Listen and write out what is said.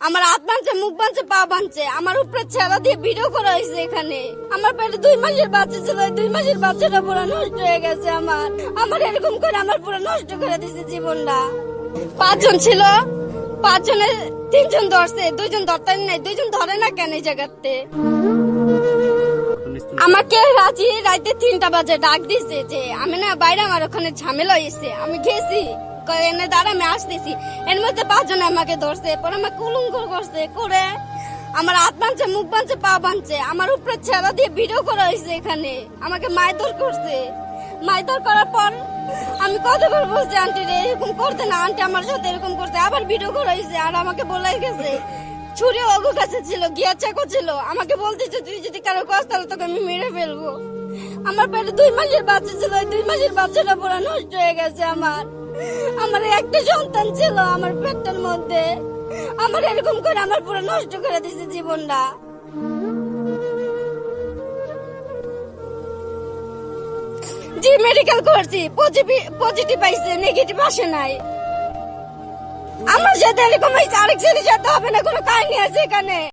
আমার হাত বাঁধছে, মুখ বাঁধছে, পা বাঁধছে, আমার উপরে ছেড়া দিয়ে ভিডিও করা হয়েছে। এখানে আমার পেটে 2 মাসের বাচ্চা ছিল, 2 মাসের বাচ্চাটা পুরো নষ্ট হয়ে গেছে। আমার এরকম করে আমার পুরো নষ্ট করে দিয়েছে জীবনটা। 5 জন ছিল, 5 জনের 3 জন ধরছে, 2 জন ধরতে নাই। 2 জন ধরে না কেন এই জায়গাতে? আমাকে রাতে 3টা বাজে ডাক দিছে যে আমি না বাইরে, আমার ওখানে ঝামেলা হয়েছে, আমি গেছি এনে দাঁড়া, আমি আসতেছি। এর মধ্যে 5 জন আমাকে ধরছে, পরে আমাকে কুলুঙ্গ করছে, করে আমার হাত বাঁধছে, মুখ বাঁধছে, পা বাঁধছে, আমার উপরে ছেড়া দিয়ে ভিডিও করা হয়েছে। এখানে আমাকে মারধর করছে। মারধর করার পর আমি কতবার বলছি আন্টি রে এরকম করতে না, আন্টি আমার সাথে এরকম করছে। আবার ভিডিও করা হয়েছে, আর আমাকে বলে গেছে ছুরি ওগো কাছে ছিল, গিয়ার চাকু ছিল। আমাকে বলতেছে তুই যদি কারো কাজ তাহলে তোকে আমি মেরে ফেলবো। আমার পেটে 2 মাসের বাচ্চা ছিল, 2 মাসের বাচ্চাটা পুরো নষ্ট হয়ে গেছে। আমার একটা সন্তান ছিল আমার পেটটার মধ্যে। আমার এরকম করে আমার পুরো নষ্ট করে দিয়েছে জীবনটা। জি মেডিকেল করছি, পজিটিভ পাইছে, নেগেটিভ আসে নাই। আমার সাথে এরকম হয়েছে, আরেক সাথে হবে না, কোনো কাহিনী আছে এখানে?